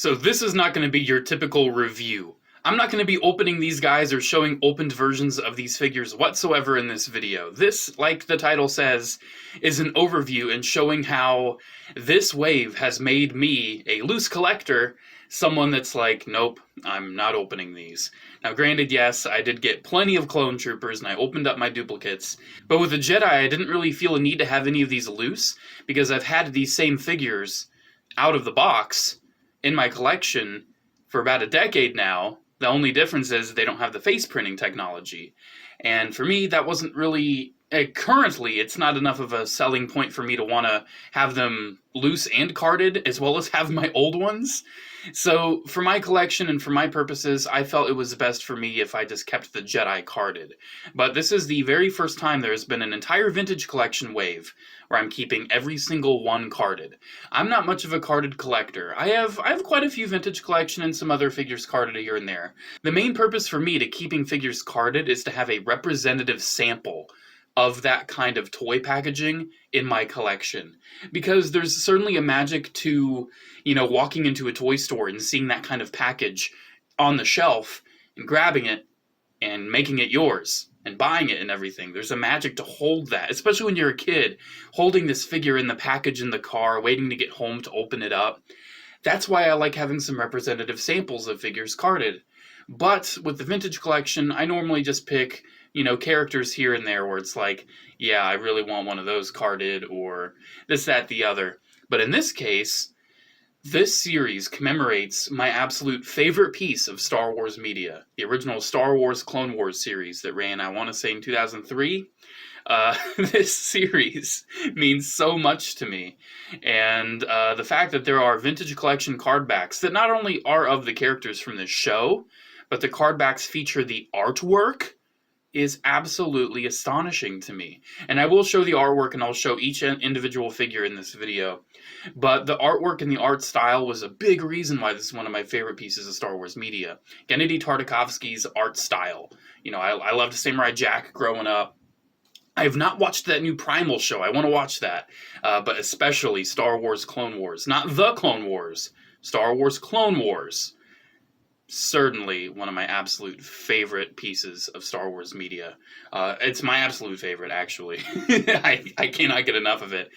So this is not going to be your typical review. I'm not going to be opening these guys or showing opened versions of these figures whatsoever in this video. This, like the title says, is an overview and showing how this wave has made me, a loose collector, someone that's like, nope, I'm not opening these. Now granted, yes, I did get plenty of clone troopers and I opened up my duplicates, but with the Jedi I didn't really feel a need to have any of these loose because I've had these same figures out of the box in my collection for about a decade now. The only difference is they don't have the face printing technology. And for me, that wasn't really... currently, it's not enough of a selling point for me to want to have them loose and carded, as well as have my old ones. So, for my collection and for my purposes, I felt it was best for me if I just kept the Jedi carded. But this is the very first time there's been an entire vintage collection wave where I'm keeping every single one carded. I'm not much of a carded collector. I have quite a few vintage collection and some other figures carded here and there. The main purpose for me to keeping figures carded is to have a representative sample of that kind of toy packaging in my collection. Because there's certainly a magic to, walking into a toy store and seeing that kind of package on the shelf and grabbing it and making it yours and buying it and everything. There's a magic to hold that, especially when you're a kid, holding this figure in the package in the car, waiting to get home to open it up. That's why I like having some representative samples of figures carded. But with the vintage collection, I normally just pick characters here and there where it's like, yeah, I really want one of those carded, or this, that, the other. But in this case, this series commemorates my absolute favorite piece of Star Wars media, the original Star Wars Clone Wars series that ran, I want to say, in 2003. This series means so much to me, and the fact that there are vintage collection card backs that not only are of the characters from this show, but the card backs feature the artwork is absolutely astonishing to me. And I will show the artwork and I'll show each individual figure in this video. But the artwork and the art style was a big reason why this is one of my favorite pieces of Star Wars media. Gennady Tartakovsky's art style. I loved Samurai Jack growing up. I have not watched that new Primal show. I want to watch that. But especially Star Wars Clone Wars. Not The Clone Wars. Star Wars Clone Wars. Certainly one of my absolute favorite pieces of Star Wars media. It's my absolute favorite, actually. I cannot get enough of it.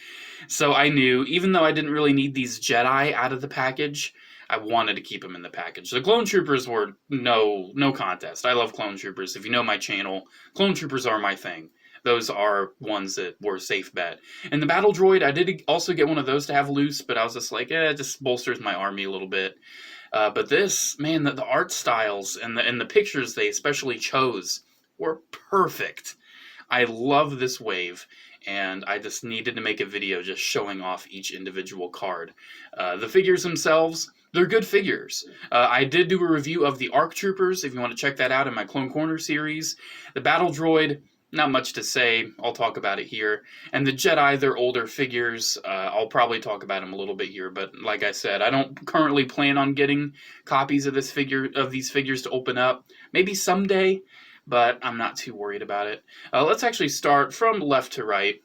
So I knew, even though I didn't really need these Jedi out of the package, I wanted to keep them in the package. The Clone Troopers were no contest. I love Clone Troopers. If you know my channel, Clone Troopers are my thing. Those are ones that were a safe bet. And the Battle Droid, I did also get one of those to have loose, but I was just like, it just bolsters my army a little bit. But this, man, the art styles and the pictures they especially chose were perfect. I love this wave, and I just needed to make a video just showing off each individual card. The figures themselves, they're good figures. I did do a review of the ARC Troopers, if you want to check that out in my Clone Corner series. The Battle Droid, not much to say. I'll talk about it here. And the Jedi, they're older figures. I'll probably talk about them a little bit here, but like I said, I don't currently plan on getting copies of these figures to open up. Maybe someday, but I'm not too worried about it. Let's actually start from left to right.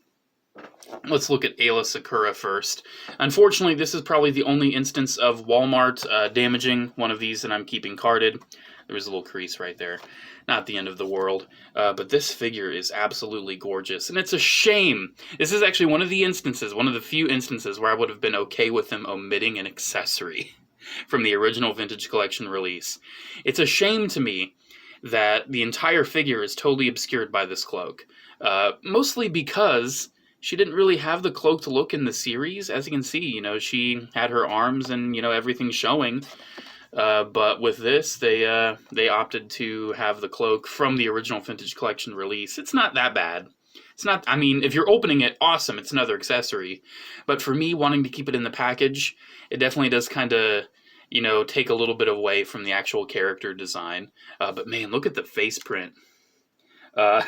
Let's look at Ayla Sakura first. Unfortunately, this is probably the only instance of Walmart damaging one of these that I'm keeping carded. There was a little crease right there. Not the end of the world. But this figure is absolutely gorgeous. And it's a shame. This is actually one of the few instances where I would have been okay with them omitting an accessory from the original Vintage Collection release. It's a shame to me that the entire figure is totally obscured by this cloak. Mostly because she didn't really have the cloak to look in the series. As you can see, she had her arms and, everything showing. But with this, they opted to have the cloak from the original Vintage Collection release. It's not that bad. It's not, if you're opening it, awesome, it's another accessory. But for me, wanting to keep it in the package, it definitely does kind of, take a little bit away from the actual character design. But man, look at the face print. I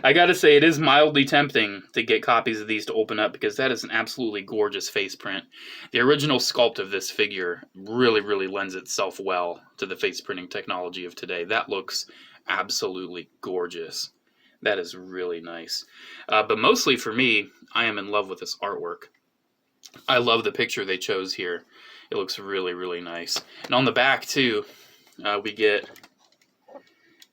gotta say, it is mildly tempting to get copies of these to open up because that is an absolutely gorgeous face print. The original sculpt of this figure really, really lends itself well to the face printing technology of today. That looks absolutely gorgeous. That is really nice. But mostly for me, I am in love with this artwork. I love the picture they chose here. It looks really, really nice. And on the back too, we get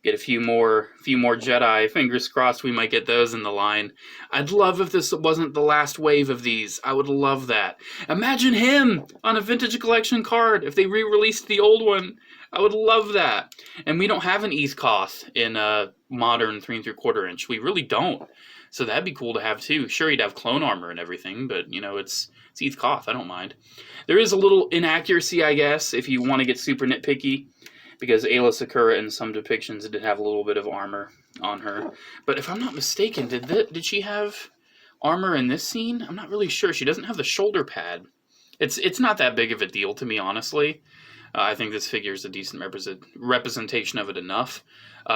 a few more Jedi. Fingers crossed we might get those in the line. I'd love if this wasn't the last wave of these. I would love that. Imagine him on a vintage collection card if they re-released the old one. I would love that. And we don't have an ETH Koth in a modern 3 3/4 inch. We really don't. So that'd be cool to have too. Sure, he'd have clone armor and everything, but you know, it's ETH Koth. I don't mind. There is a little inaccuracy, I guess, if you want to get super nitpicky, because Ayla Sakura in some depictions did have a little bit of armor on her. But if I'm not mistaken, did she have armor in this scene? I'm not really sure. She doesn't have the shoulder pad. It's not that big of a deal to me, honestly. I think this figure is a decent representation of it enough.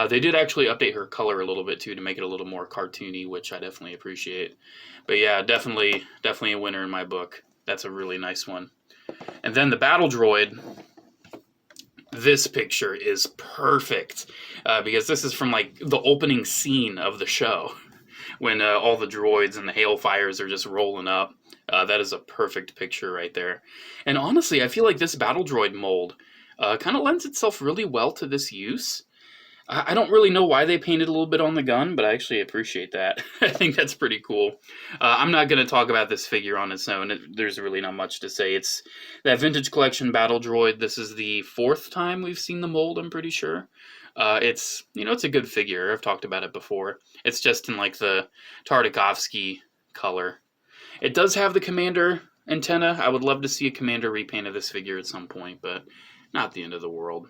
They did actually update her color a little bit too to make it a little more cartoony, which I definitely appreciate. But yeah, definitely a winner in my book. That's a really nice one. And then the battle droid. This picture is perfect because this is from like the opening scene of the show when all the droids and the hailfires are just rolling up. That is a perfect picture right there. And honestly, I feel like this battle droid mold kind of lends itself really well to this use. I don't really know why they painted a little bit on the gun, but I actually appreciate that. I think that's pretty cool. I'm not going to talk about this figure on its own. There's really not much to say. It's that vintage collection battle droid. This is the 4th time we've seen the mold, I'm pretty sure. It's a good figure. I've talked about it before. It's just in like the Tartakovsky color. It does have the Commander antenna. I would love to see a Commander repaint of this figure at some point, but not the end of the world.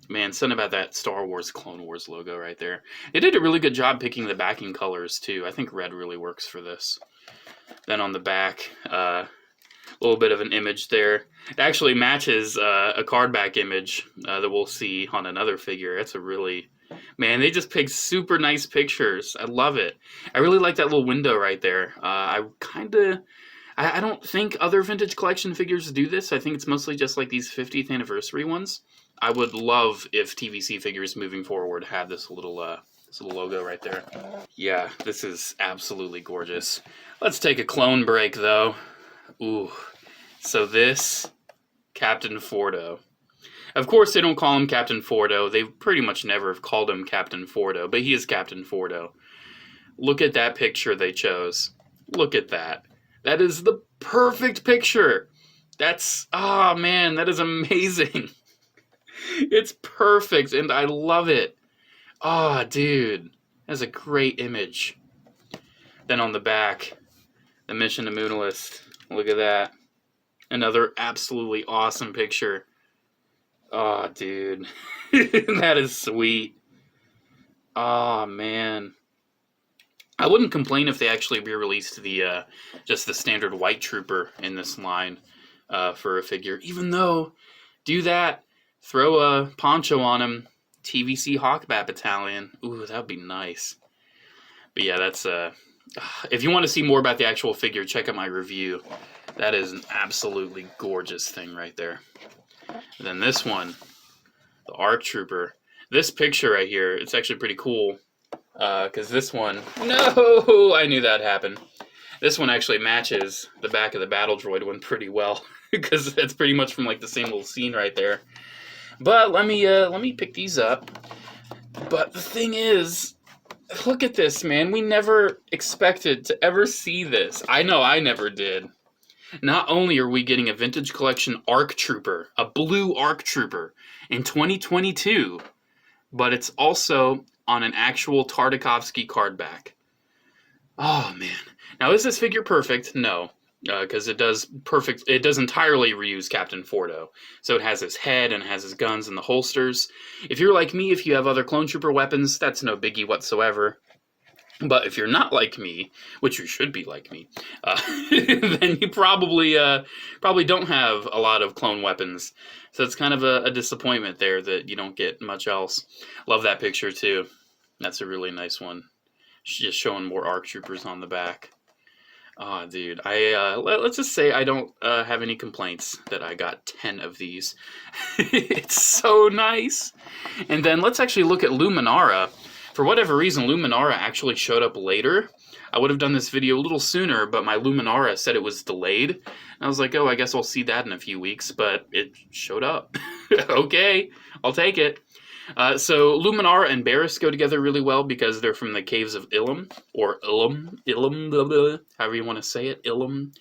Man, something about that Star Wars Clone Wars logo right there. They did a really good job picking the backing colors, too. I think red really works for this. Then on the back, a little bit of an image there. It actually matches a card back image that we'll see on another figure. That's a really... Man, they just picked super nice pictures. I love it. I really like that little window right there. I don't think other vintage collection figures do this. I think it's mostly just like these 50th anniversary ones. I would love if TVC figures moving forward had this little logo right there. Yeah, this is absolutely gorgeous. Let's take a clone break, though. Ooh. So this, Captain Fordo. Of course, they don't call him Captain Fordo. They pretty much never have called him Captain Fordo, but he is Captain Fordo. Look at that picture they chose. Look at that. That is the perfect picture. Oh man, that is amazing. It's perfect, and I love it. Oh, dude. That's a great image. Then on the back, the Mission to Moonlist. Look at that. Another absolutely awesome picture. Oh, dude. That is sweet. Oh, man. I wouldn't complain if they actually re-released the just the standard White Trooper in this line for a figure. Even though, do that. Throw a poncho on him. TVC Hawkbat Battalion. Ooh, that would be nice. But yeah, that's... if you want to see more about the actual figure, check out my review. That is an absolutely gorgeous thing right there. And then this one, the ARC Trooper. This picture right here, it's actually pretty cool. Because this one... No! I knew that'd happen. This one actually matches the back of the Battle Droid one pretty well. Because that's pretty much from like the same little scene right there. But let me pick these up. But the thing is, look at this, man. We never expected to ever see this. I know I never did. Not only are we getting a vintage collection ARC Trooper, a blue ARC Trooper in 2022, but it's also on an actual Tartakovsky card back. Oh man. Now is this figure perfect? No. Because it does entirely reuse Captain Fordo. So it has his head and has his guns and the holsters. If you're like me, if you have other Clone Trooper weapons, that's no biggie whatsoever. But if you're not like me, which you should be like me, then you probably don't have a lot of clone weapons. So it's kind of a disappointment there that you don't get much else. Love that picture too. That's a really nice one. Just showing more ARC Troopers on the back. Oh, dude, let's just say I don't have any complaints that I got 10 of these. It's so nice. And then let's actually look at Luminara. For whatever reason, Luminara actually showed up later. I would have done this video a little sooner, but my Luminara said it was delayed. And I was like, oh, I guess I'll see that in a few weeks, but it showed up. Okay, I'll take it. So Luminara and Barris go together really well because they're from the caves of Ilum, or Ilum, blah, blah, however you want to say it, Ilum.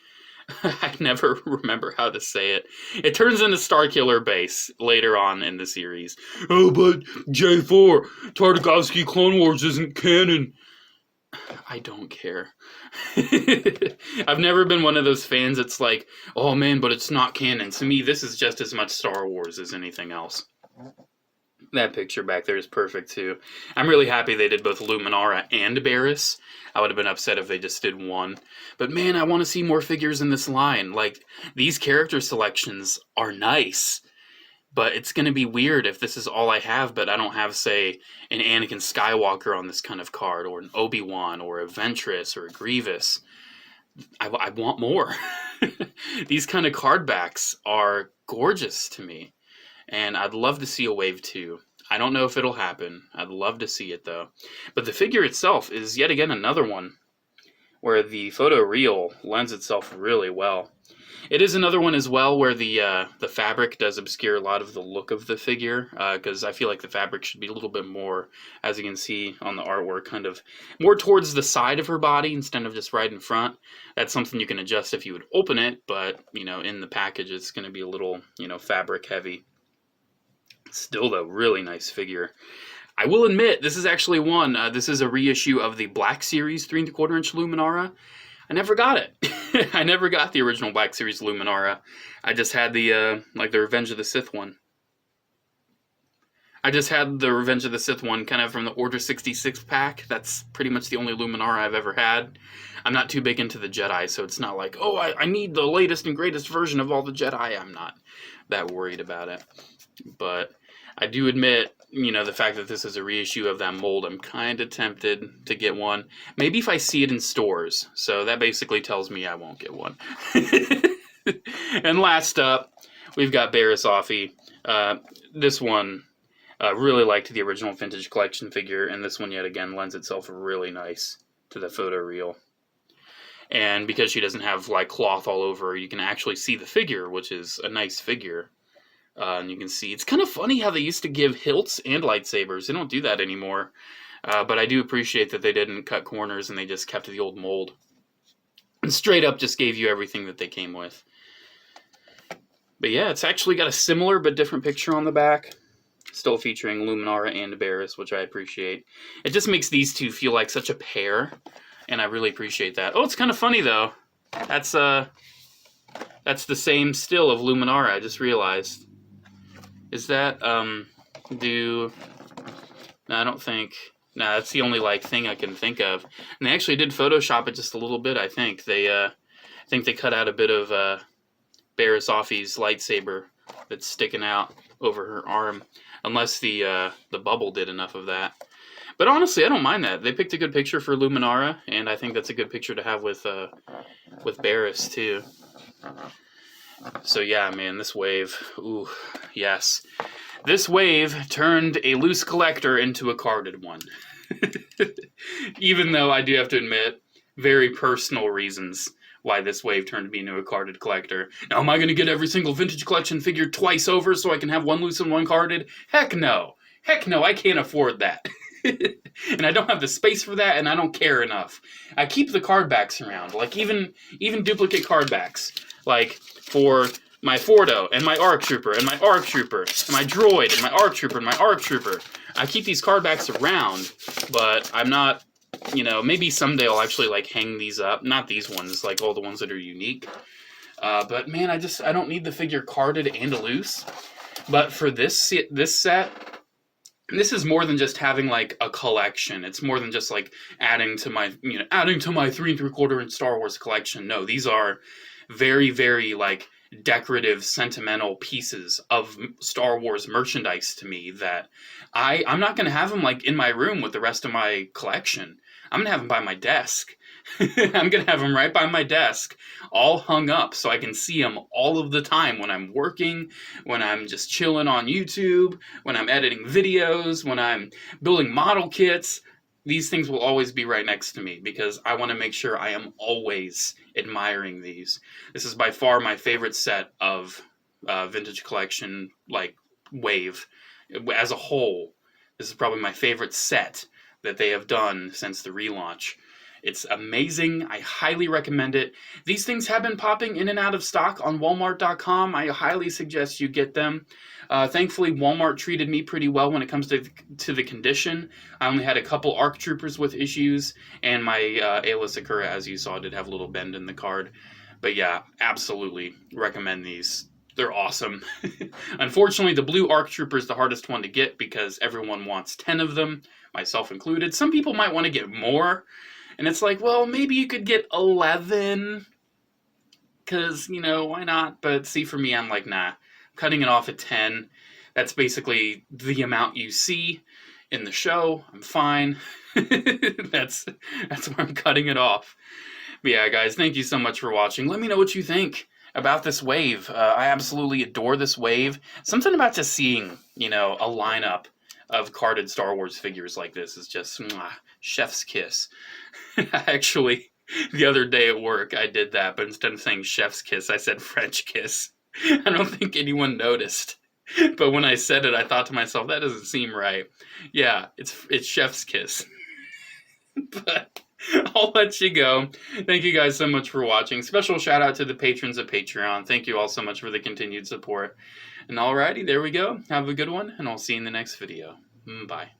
I never remember how to say it. It turns into Starkiller Base later on in the series. Oh, but J4, Tartakovsky Clone Wars isn't canon. I don't care. I've never been one of those fans that's like, oh man, but it's not canon. To me, this is just as much Star Wars as anything else. That picture back there is perfect too. I'm really happy they did both Luminara and Barris. I would have been upset if they just did one. But man, I want to see more figures in this line. Like, these character selections are nice. But it's going to be weird if this is all I have, but I don't have, say, an Anakin Skywalker on this kind of card, or an Obi-Wan, or a Ventress, or a Grievous. I want more. These kind of card backs are gorgeous to me. And I'd love to see a Wave 2. I don't know if it'll happen. I'd love to see it, though. But the figure itself is yet again another one where the photo reel lends itself really well. It is another one as well where the fabric does obscure a lot of the look of the figure, because I feel like the fabric should be a little bit more, as you can see on the artwork, kind of more towards the side of her body instead of just right in front. That's something you can adjust if you would open it, but, you know, in the package it's going to be a little, you know, fabric heavy. Still, though, really nice figure. I will admit, this is actually one. This is a reissue of the Black Series 3 3/4 inch Luminara. I never got it. I never got the original Black Series Luminara. I just had the, like, the Revenge of the Sith one. I just had the Revenge of the Sith one kind of from the Order 66 pack. That's pretty much the only Luminara I've ever had. I'm not too big into the Jedi, so it's not like, oh, I need the latest and greatest version of all the Jedi. I'm not that worried about it. But I do admit, you know, the fact that this is a reissue of that mold, I'm kind of tempted to get one. Maybe if I see it in stores. So that basically tells me I won't get one. And last up, we've got Barris Offee. This one, really liked the original Vintage Collection figure, and this one yet again lends itself really nice to the photo reel. And because she doesn't have like cloth all over, you can actually see the figure, which is a nice figure. And you can see, it's kind of funny how they used to give hilts and lightsabers. They don't do that anymore. But I do appreciate that they didn't cut corners and they just kept the old mold. And straight up just gave you everything that they came with. But yeah, it's actually got a similar but different picture on the back. Still featuring Luminara and Barris, which I appreciate. It just makes these two feel like such a pair. And I really appreciate that. Oh, it's kind of funny though. That's the same still of Luminara, I just realized. Is that, no, I don't think, no, that's the only, like, thing I can think of. And they actually did Photoshop it just a little bit, I think. I think they cut out a bit of, Barris Offee's lightsaber that's sticking out over her arm. Unless the bubble did enough of that. But honestly, I don't mind that. They picked a good picture for Luminara, and I think that's a good picture to have with Barris, too. So yeah, man, this wave, ooh, yes. This wave turned a loose collector into a carded one. Even though I do have to admit, very personal reasons why this wave turned me into a carded collector. Now, am I going to get every single Vintage Collection figure twice over so I can have one loose and one carded? Heck no. Heck no, I can't afford that. And I don't have the space for that, and I don't care enough. I keep the card backs around, like even duplicate card backs. Like, for my Fordo, and my ARC Trooper, and my ARC Trooper, and my Droid, and my ARC Trooper, and my ARC Trooper. I keep these card backs around, but I'm not, you know, maybe someday I'll actually, like, hang these up. Not these ones, like all the ones that are unique. But, man, I don't need the figure carded and loose. But for this set, this is more than just having, like, a collection. It's more than just, like, adding to my 3 3/4 inch Star Wars collection. No, these are very, very, like, decorative, sentimental pieces of Star Wars merchandise to me that I'm not going to have them, like, in my room with the rest of my collection. I'm going to have them by my desk. I'm gonna have them right by my desk, all hung up so I can see them all of the time when I'm working, when I'm just chilling on YouTube, when I'm editing videos, when I'm building model kits. These things will always be right next to me because I want to make sure I am always admiring these. This is by far my favorite set of vintage collection, like, wave. As a whole, this is probably my favorite set that they have done since the relaunch. It's amazing. I highly recommend it. These things have been popping in and out of stock on Walmart.com. I highly suggest you get them. Thankfully, Walmart treated me pretty well when it comes to the condition. I only had a couple ARC Troopers with issues, and my Ayla Sakura, as you saw, did have a little bend in the card. But yeah, absolutely recommend these. They're awesome. Unfortunately, the blue ARC Trooper is the hardest one to get because everyone wants 10 of them, myself included. Some people might want to get more. And it's like, well, maybe you could get 11, because, you know, why not? But see, for me, I'm like, nah, I'm cutting it off at 10. That's basically the amount you see in the show. I'm fine. That's where I'm cutting it off. But yeah, guys, thank you so much for watching. Let me know what you think about this wave. I absolutely adore this wave. Something about just seeing, you know, a lineup of carded Star Wars figures like this is just chef's kiss. Actually, the other day at work, I did that, but instead of saying chef's kiss, I said French kiss. I don't think anyone noticed. But when I said it, I thought to myself, that doesn't seem right. Yeah, it's chef's kiss. But I'll let you go. Thank you guys so much for watching. Special shout out to the patrons of Patreon. Thank you all so much for the continued support. And alrighty, there we go. Have a good one, and I'll see you in the next video. Bye.